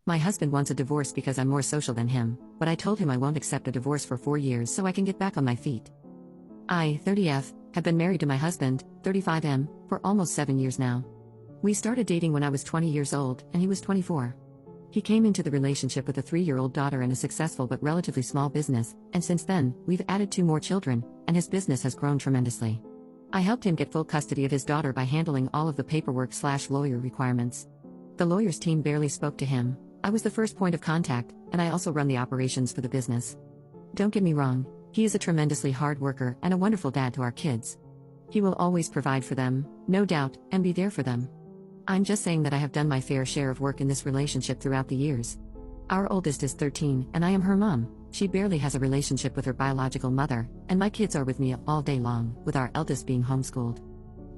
My husband wants a divorce because I'm more social than him, but I told him I won't accept a divorce for 4 years so I can get back on my feet. I, 30F, have been married to my husband, 35M, for almost 7 years now. We started dating when I was 20 years old, and he was 24. He came into the relationship with a 3-year-old daughter and a successful but relatively small business, and since then, we've added 2 more children, and his business has grown tremendously. I helped him get full custody of his daughter by handling all of the paperwork/lawyer requirements. The lawyer's team barely spoke to him. I was the first point of contact, and I also run the operations for the business. Don't get me wrong, he is a tremendously hard worker and a wonderful dad to our kids. He will always provide for them, no doubt, and be there for them. I'm just saying that I have done my fair share of work in this relationship throughout the years. Our oldest is 13, and I am her mom. She barely has a relationship with her biological mother, and my kids are with me all day long, with our eldest being homeschooled.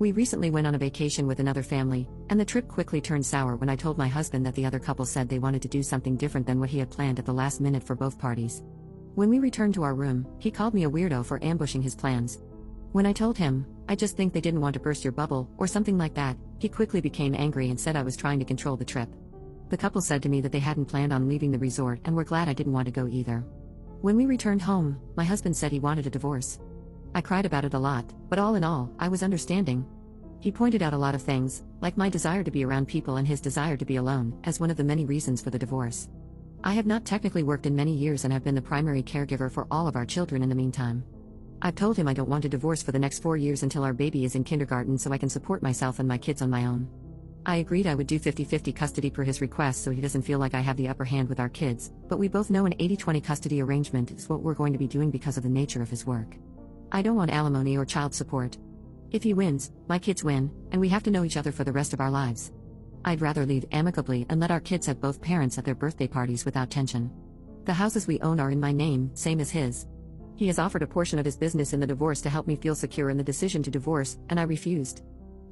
We recently went on a vacation with another family, and the trip quickly turned sour when I told my husband that the other couple said they wanted to do something different than what he had planned at the last minute for both parties. When we returned to our room, he called me a weirdo for ambushing his plans. When I told him, I just think they didn't want to burst your bubble, or something like that, he quickly became angry and said I was trying to control the trip. The couple said to me that they hadn't planned on leaving the resort and were glad I didn't want to go either. When we returned home, my husband said he wanted a divorce. I cried about it a lot, but all in all, I was understanding. He pointed out a lot of things, like my desire to be around people and his desire to be alone, as one of the many reasons for the divorce. I have not technically worked in many years and have been the primary caregiver for all of our children in the meantime. I've told him I don't want a divorce for the next 4 years until our baby is in kindergarten so I can support myself and my kids on my own. I agreed I would do 50-50 custody per his request so he doesn't feel like I have the upper hand with our kids, but we both know an 80-20 custody arrangement is what we're going to be doing because of the nature of his work. I don't want alimony or child support. If he wins, my kids win, and we have to know each other for the rest of our lives. I'd rather leave amicably and let our kids have both parents at their birthday parties without tension. The houses we own are in my name, same as his. He has offered a portion of his business in the divorce to help me feel secure in the decision to divorce, and I refused.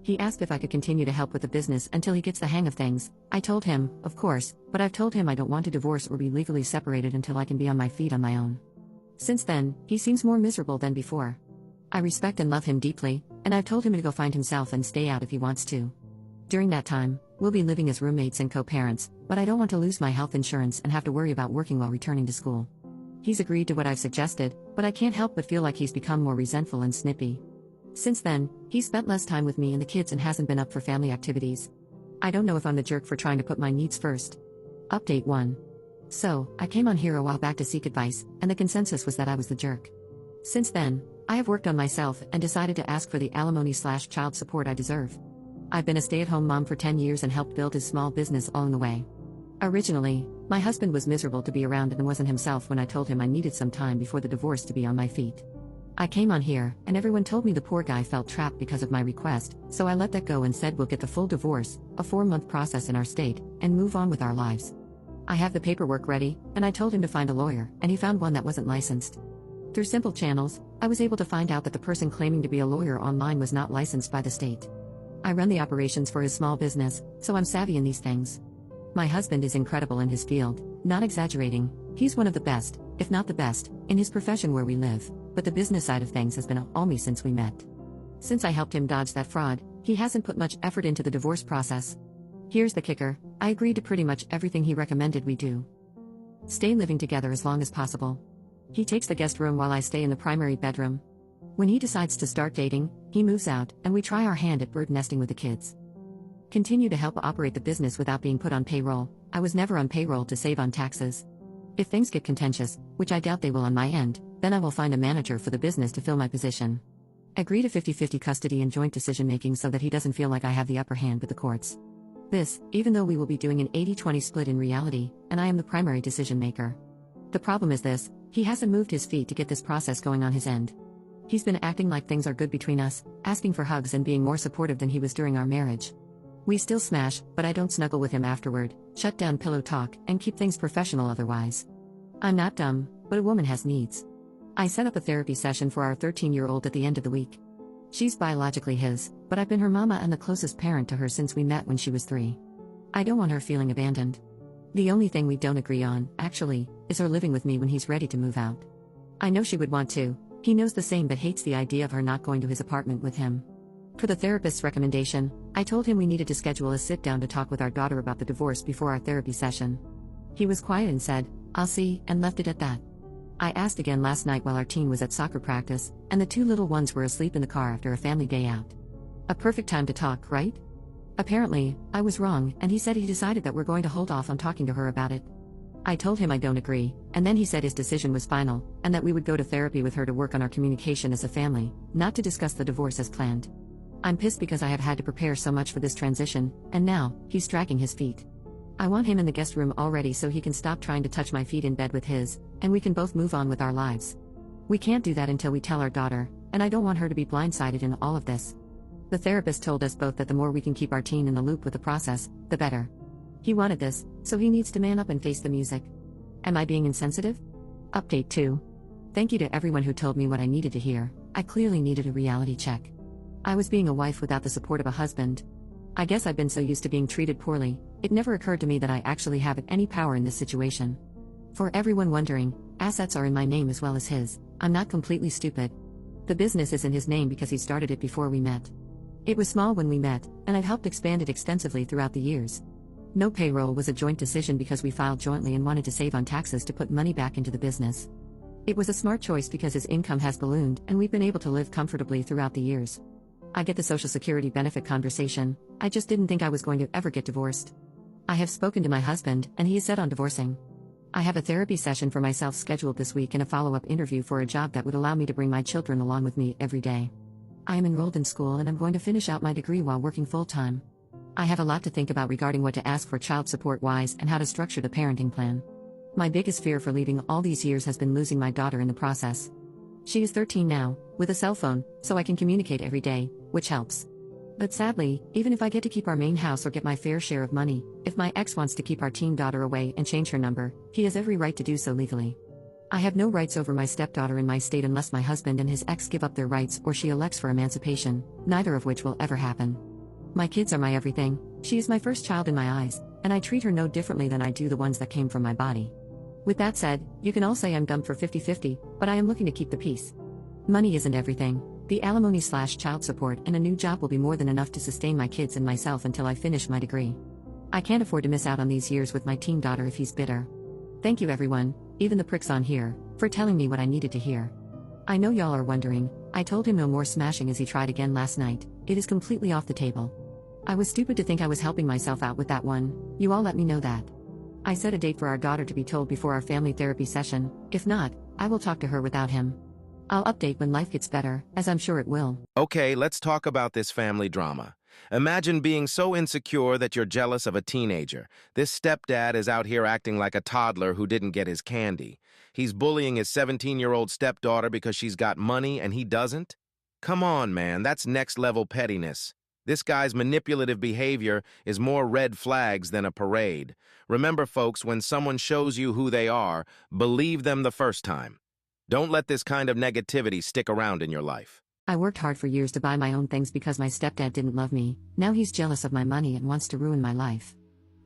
He asked if I could continue to help with the business until he gets the hang of things. I told him, of course, but I've told him I don't want to divorce or be legally separated until I can be on my feet on my own. Since then, he seems more miserable than before. I respect and love him deeply, and I've told him to go find himself and stay out if he wants to. During that time, we'll be living as roommates and co-parents, but I don't want to lose my health insurance and have to worry about working while returning to school. He's agreed to what I've suggested, but I can't help but feel like he's become more resentful and snippy. Since then, he's spent less time with me and the kids and hasn't been up for family activities. I don't know if I'm the jerk for trying to put my needs first. Update 1. So, I came on here a while back to seek advice, and the consensus was that I was the jerk. Since then, I have worked on myself and decided to ask for the alimony/child support I deserve. I've been a stay-at-home mom for 10 years and helped build his small business along the way. Originally, my husband was miserable to be around and wasn't himself when I told him I needed some time before the divorce to be on my feet. I came on here, and everyone told me the poor guy felt trapped because of my request, so I let that go and said we'll get the full divorce, a 4-month process in our state, and move on with our lives. I have the paperwork ready, and I told him to find a lawyer, and he found one that wasn't licensed. Through simple channels, I was able to find out that the person claiming to be a lawyer online was not licensed by the state. I run the operations for his small business, so I'm savvy in these things. My husband is incredible in his field, not exaggerating, he's one of the best, if not the best, in his profession where we live, but the business side of things has been all me since we met. Since I helped him dodge that fraud, he hasn't put much effort into the divorce process. Here's the kicker, I agreed to pretty much everything he recommended we do. Stay living together as long as possible. He takes the guest room while I stay in the primary bedroom. When he decides to start dating, he moves out, and we try our hand at bird nesting with the kids. Continue to help operate the business without being put on payroll. I was never on payroll to save on taxes. If things get contentious, which I doubt they will on my end, then I will find a manager for the business to fill my position. Agree to 50-50 custody and joint decision-making so that he doesn't feel like I have the upper hand with the courts. This, even though we will be doing an 80-20 split in reality, and I am the primary decision-maker. The problem is this, he hasn't moved his feet to get this process going on his end. He's been acting like things are good between us, asking for hugs and being more supportive than he was during our marriage. We still smash, but I don't snuggle with him afterward, shut down pillow talk, and keep things professional otherwise. I'm not dumb, but a woman has needs. I set up a therapy session for our 13-year-old at the end of the week. She's biologically his, but I've been her mama and the closest parent to her since we met when she was 3. I don't want her feeling abandoned. The only thing we don't agree on, actually, is her living with me when he's ready to move out. I know she would want to, he knows the same but hates the idea of her not going to his apartment with him. For the therapist's recommendation, I told him we needed to schedule a sit-down to talk with our daughter about the divorce before our therapy session. He was quiet and said, "I'll see," and left it at that. I asked again last night while our teen was at soccer practice, and the two little ones were asleep in the car after a family day out. A perfect time to talk, right? Apparently, I was wrong, and he said he decided that we're going to hold off on talking to her about it. I told him I don't agree, and then he said his decision was final, and that we would go to therapy with her to work on our communication as a family, not to discuss the divorce as planned. I'm pissed because I have had to prepare so much for this transition, and now, he's dragging his feet. I want him in the guest room already so he can stop trying to touch my feet in bed with his, and we can both move on with our lives. We can't do that until we tell our daughter, and I don't want her to be blindsided in all of this. The therapist told us both that the more we can keep our teen in the loop with the process, the better. He wanted this, so he needs to man up and face the music. Am I being insensitive? Update 2. Thank you to everyone who told me what I needed to hear. I clearly needed a reality check. I was being a wife without the support of a husband. I guess I've been so used to being treated poorly, it never occurred to me that I actually have any power in this situation. For everyone wondering, assets are in my name as well as his. I'm not completely stupid. The business is in his name because he started it before we met. It was small when we met, and I've helped expand it extensively throughout the years. No payroll was a joint decision because we filed jointly and wanted to save on taxes to put money back into the business. It was a smart choice because his income has ballooned and we've been able to live comfortably throughout the years. I get the Social Security benefit conversation, I just didn't think I was going to ever get divorced. I have spoken to my husband, and he is set on divorcing. I have a therapy session for myself scheduled this week and a follow-up interview for a job that would allow me to bring my children along with me every day. I am enrolled in school and I'm going to finish out my degree while working full-time. I have a lot to think about regarding what to ask for child support-wise and how to structure the parenting plan. My biggest fear for leaving all these years has been losing my daughter in the process. She is 13 now, with a cell phone, so I can communicate every day, which helps. But sadly, even if I get to keep our main house or get my fair share of money, if my ex wants to keep our teen daughter away and change her number, he has every right to do so legally. I have no rights over my stepdaughter in my state unless my husband and his ex give up their rights or she elects for emancipation, neither of which will ever happen. My kids are my everything. She is my first child in my eyes, and I treat her no differently than I do the ones that came from my body. With that said, you can all say I'm dumb for 50-50, but I am looking to keep the peace. Money isn't everything. The alimony/child support and a new job will be more than enough to sustain my kids and myself until I finish my degree. I can't afford to miss out on these years with my teen daughter if he's bitter. Thank you everyone, even the pricks on here, for telling me what I needed to hear. I know y'all are wondering, I told him no more smashing as he tried again last night. It is completely off the table. I was stupid to think I was helping myself out with that one. You all let me know that. I set a date for our daughter to be told before our family therapy session. If not, I will talk to her without him. I'll update when life gets better, as I'm sure it will. Okay, let's talk about this family drama. Imagine being so insecure that you're jealous of a teenager. This stepdad is out here acting like a toddler who didn't get his candy. He's bullying his 17-year-old stepdaughter because she's got money and he doesn't? Come on, man, that's next-level pettiness. This guy's manipulative behavior is more red flags than a parade. Remember, folks, when someone shows you who they are, believe them the first time. Don't let this kind of negativity stick around in your life. I worked hard for years to buy my own things because my stepdad didn't love me. Now he's jealous of my money and wants to ruin my life.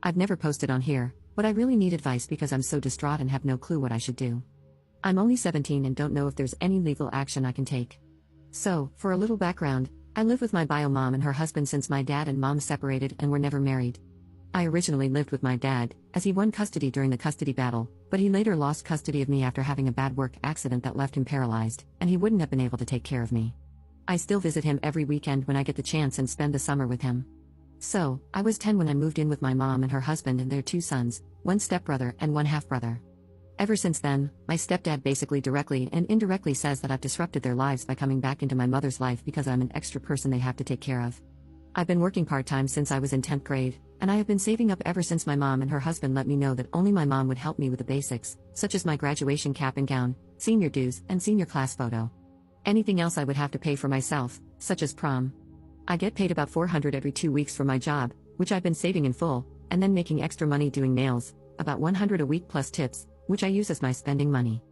I've never posted on here, but I really need advice because I'm so distraught and have no clue what I should do. I'm only 17 and don't know if there's any legal action I can take. So, for a little background, I live with my bio mom and her husband since my dad and mom separated and were never married. I originally lived with my dad, as he won custody during the custody battle, but he later lost custody of me after having a bad work accident that left him paralyzed, and he wouldn't have been able to take care of me. I still visit him every weekend when I get the chance and spend the summer with him. So, I was 10 when I moved in with my mom and her husband and their 2 sons, 1 stepbrother and 1 half-brother. Ever since then, my stepdad basically directly and indirectly says that I've disrupted their lives by coming back into my mother's life because I'm an extra person they have to take care of. I've been working part-time since I was in 10th grade, and I have been saving up ever since my mom and her husband let me know that only my mom would help me with the basics, such as my graduation cap and gown, senior dues, and senior class photo. Anything else I would have to pay for myself, such as prom. I get paid about $400 every 2 weeks for my job, which I've been saving in full, and then making extra money doing nails, about $100 a week plus tips, which I use as my spending money.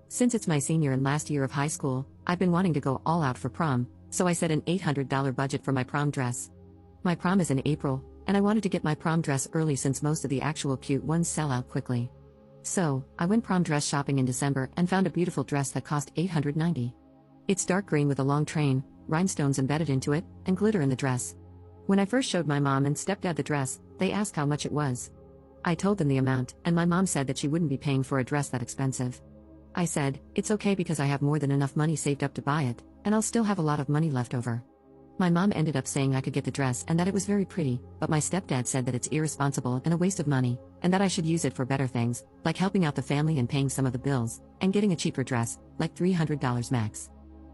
Since it's my senior and last year of high school, I've been wanting to go all out for prom, so I set an $800 budget for my prom dress. My prom is in April, and I wanted to get my prom dress early since most of the actual cute ones sell out quickly. So, I went prom dress shopping in December and found a beautiful dress that cost $890. It's dark green with a long train, rhinestones embedded into it, and glitter in the dress. When I first showed my mom and stepdad the dress, they asked how much it was. I told them the amount, and my mom said that she wouldn't be paying for a dress that expensive. I said, it's okay because I have more than enough money saved up to buy it, and I'll still have a lot of money left over. My mom ended up saying I could get the dress and that it was very pretty, but my stepdad said that it's irresponsible and a waste of money, and that I should use it for better things, like helping out the family and paying some of the bills, and getting a cheaper dress, like $300 max.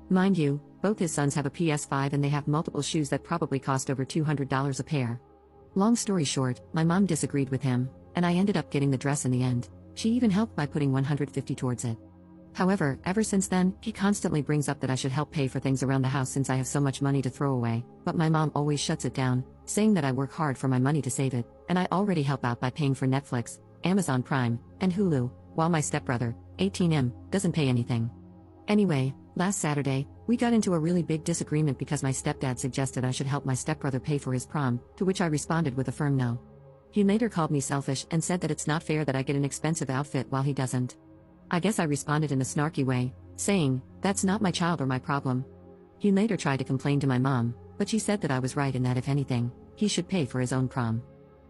Mind you, both his sons have a PS5 and they have multiple shoes that probably cost over $200 a pair. Long story short, my mom disagreed with him, and I ended up getting the dress in the end. She even helped by putting $150 towards it. However, ever since then, he constantly brings up that I should help pay for things around the house since I have so much money to throw away, but my mom always shuts it down, saying that I work hard for my money to save it, and I already help out by paying for Netflix, Amazon Prime, and Hulu, while my stepbrother, 18M, doesn't pay anything. Anyway, last Saturday, we got into a really big disagreement because my stepdad suggested I should help my stepbrother pay for his prom, to which I responded with a firm no. He later called me selfish and said that it's not fair that I get an expensive outfit while he doesn't. I guess I responded in a snarky way, saying, that's not my child or my problem. He later tried to complain to my mom, but she said that I was right and that if anything, he should pay for his own prom.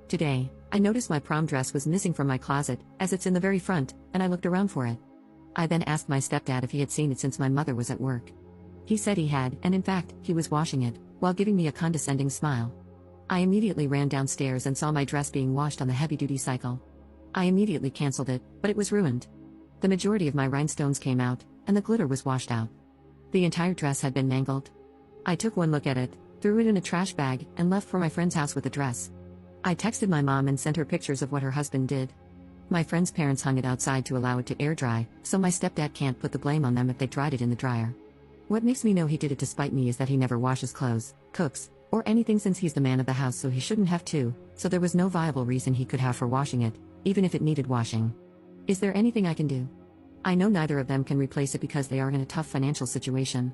Today, I noticed my prom dress was missing from my closet, as it's in the very front, and I looked around for it. I then asked my stepdad if he had seen it since my mother was at work. He said he had, and in fact, he was washing it, while giving me a condescending smile. I immediately ran downstairs and saw my dress being washed on the heavy-duty cycle. I immediately canceled it, but it was ruined. The majority of my rhinestones came out, and the glitter was washed out. The entire dress had been mangled. I took one look at it, threw it in a trash bag, and left for my friend's house with the dress. I texted my mom and sent her pictures of what her husband did. My friend's parents hung it outside to allow it to air dry, so my stepdad can't put the blame on them if they dried it in the dryer. What makes me know he did it to spite me is that he never washes clothes, cooks, or anything since he's the man of the house, so he shouldn't have to, so there was no viable reason he could have for washing it, even if it needed washing. Is there anything I can do? I know neither of them can replace it because they are in a tough financial situation.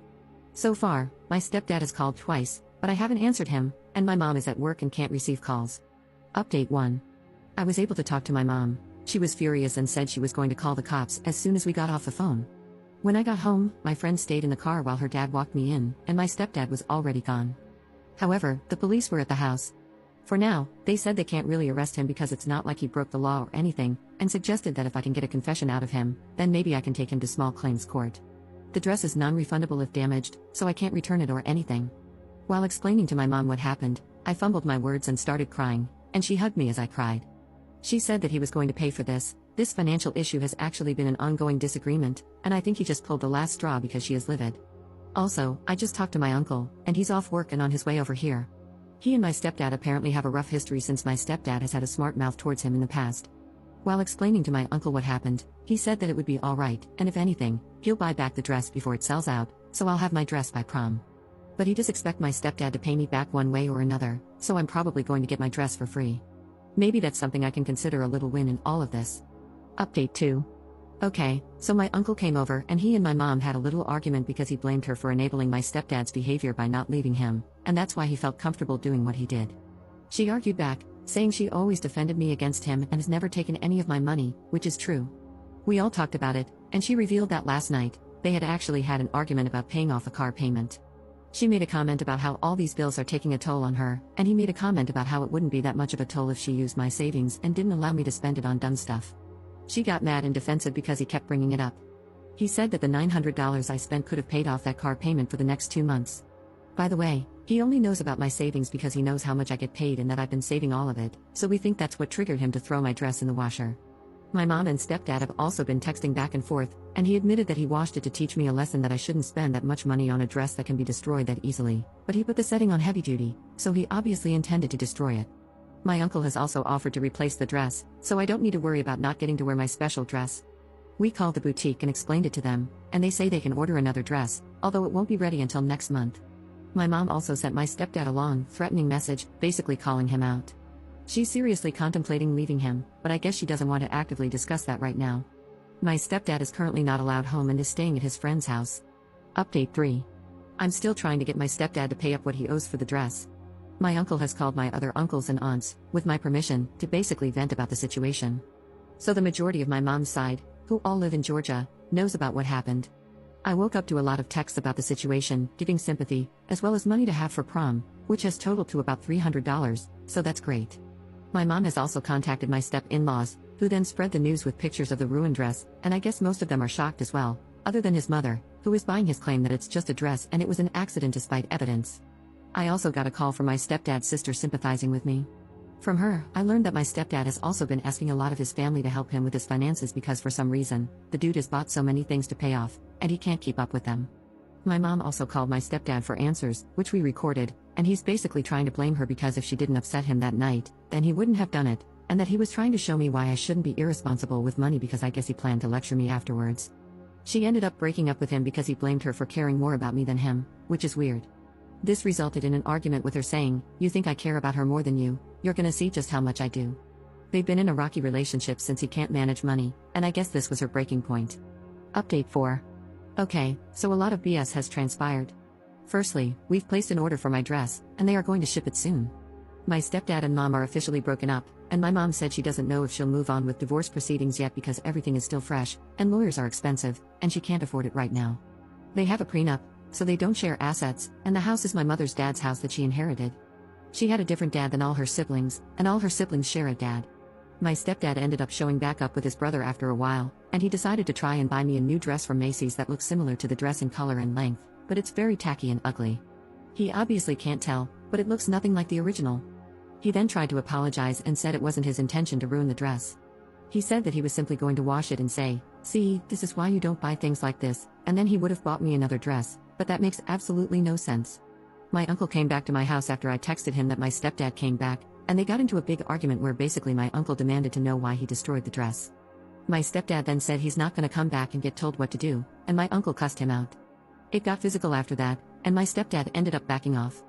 So far, my stepdad has called twice, but I haven't answered him, and my mom is at work and can't receive calls. Update 1. I was able to talk to my mom. She was furious and said she was going to call the cops as soon as we got off the phone. When I got home, my friend stayed in the car while her dad walked me in, and my stepdad was already gone. However, the police were at the house. For now, they said they can't really arrest him because it's not like he broke the law or anything, and suggested that if I can get a confession out of him, then maybe I can take him to small claims court. The dress is non-refundable if damaged, so I can't return it or anything. While explaining to my mom what happened, I fumbled my words and started crying, and she hugged me as I cried. She said that he was going to pay for this. This financial issue has actually been an ongoing disagreement, and I think he just pulled the last straw because she is livid. Also, I just talked to my uncle, and he's off work and on his way over here. He and my stepdad apparently have a rough history since my stepdad has had a smart mouth towards him in the past. While explaining to my uncle what happened, he said that it would be alright, and if anything, he'll buy back the dress before it sells out, so I'll have my dress by prom. But he does expect my stepdad to pay me back one way or another, so I'm probably going to get my dress for free. Maybe that's something I can consider a little win in all of this. Update 2. Okay, so my uncle came over and he and my mom had a little argument because he blamed her for enabling my stepdad's behavior by not leaving him, and that's why he felt comfortable doing what he did. She argued back, saying she always defended me against him and has never taken any of my money, which is true. We all talked about it, and she revealed that last night, they had actually had an argument about paying off a car payment. She made a comment about how all these bills are taking a toll on her, and he made a comment about how it wouldn't be that much of a toll if she used my savings and didn't allow me to spend it on dumb stuff. She got mad and defensive because he kept bringing it up. He said that the $900 I spent could have paid off that car payment for the next 2 months. By the way, he only knows about my savings because he knows how much I get paid and that I've been saving all of it, so we think that's what triggered him to throw my dress in the washer. My mom and stepdad have also been texting back and forth, and he admitted that he washed it to teach me a lesson that I shouldn't spend that much money on a dress that can be destroyed that easily, but he put the setting on heavy duty, so he obviously intended to destroy it. My uncle has also offered to replace the dress, so I don't need to worry about not getting to wear my special dress. We called the boutique and explained it to them, and they say they can order another dress, although it won't be ready until next month. My mom also sent my stepdad a long, threatening message, basically calling him out. She's seriously contemplating leaving him, but I guess she doesn't want to actively discuss that right now. My stepdad is currently not allowed home and is staying at his friend's house. Update 3. I'm still trying to get my stepdad to pay up what he owes for the dress. My uncle has called my other uncles and aunts, with my permission, to basically vent about the situation. So the majority of my mom's side, who all live in Georgia, knows about what happened. I woke up to a lot of texts about the situation, giving sympathy, as well as money to have for prom, which has totaled to about $300, so that's great. My mom has also contacted my step-in-laws, who then spread the news with pictures of the ruined dress, and I guess most of them are shocked as well, other than his mother, who is buying his claim that it's just a dress and it was an accident despite evidence. I also got a call from my stepdad's sister sympathizing with me. From her, I learned that my stepdad has also been asking a lot of his family to help him with his finances because for some reason, the dude has bought so many things to pay off, and he can't keep up with them. My mom also called my stepdad for answers, which we recorded, and he's basically trying to blame her because if she didn't upset him that night, then he wouldn't have done it, and that he was trying to show me why I shouldn't be irresponsible with money because I guess he planned to lecture me afterwards. She ended up breaking up with him because he blamed her for caring more about me than him, which is weird. This resulted in an argument with her saying, "You think I care about her more than you, you're gonna see just how much I do." They've been in a rocky relationship since he can't manage money, and I guess this was her breaking point. Update 4. Okay, so a lot of BS has transpired. Firstly, we've placed an order for my dress, and they are going to ship it soon. My stepdad and mom are officially broken up, and my mom said she doesn't know if she'll move on with divorce proceedings yet because everything is still fresh, and lawyers are expensive, and she can't afford it right now. They have a prenup, so they don't share assets, and the house is my mother's dad's house that she inherited. She had a different dad than all her siblings, and all her siblings share a dad. My stepdad ended up showing back up with his brother after a while, and he decided to try and buy me a new dress from Macy's that looks similar to the dress in color and length, but it's very tacky and ugly. He obviously can't tell, but it looks nothing like the original. He then tried to apologize and said it wasn't his intention to ruin the dress. He said that he was simply going to wash it and say, "See, this is why you don't buy things like this," and then he would have bought me another dress, but that makes absolutely no sense. My uncle came back to my house after I texted him that my stepdad came back, and they got into a big argument where basically my uncle demanded to know why he destroyed the dress. My stepdad then said he's not going to come back and get told what to do, and my uncle cussed him out. It got physical after that, and my stepdad ended up backing off.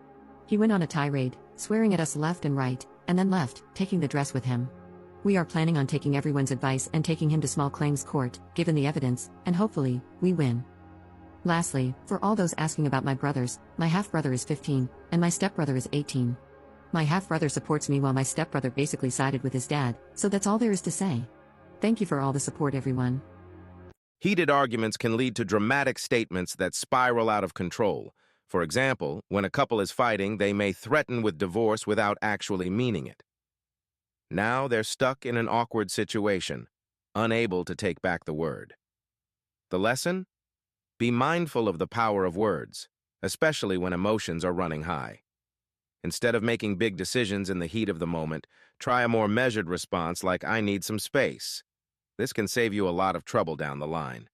He went on a tirade, swearing at us left and right, and then left, taking the dress with him. We are planning on taking everyone's advice and taking him to small claims court, given the evidence, and hopefully, we win. Lastly, for all those asking about my brothers, my half-brother is 15, and my stepbrother is 18. My half-brother supports me while my stepbrother basically sided with his dad, so that's all there is to say. Thank you for all the support, everyone. Heated arguments can lead to dramatic statements that spiral out of control. For example, when a couple is fighting, they may threaten with divorce without actually meaning it. Now they're stuck in an awkward situation, unable to take back the word. The lesson? Be mindful of the power of words, especially when emotions are running high. Instead of making big decisions in the heat of the moment, try a more measured response like "I need some space." This can save you a lot of trouble down the line.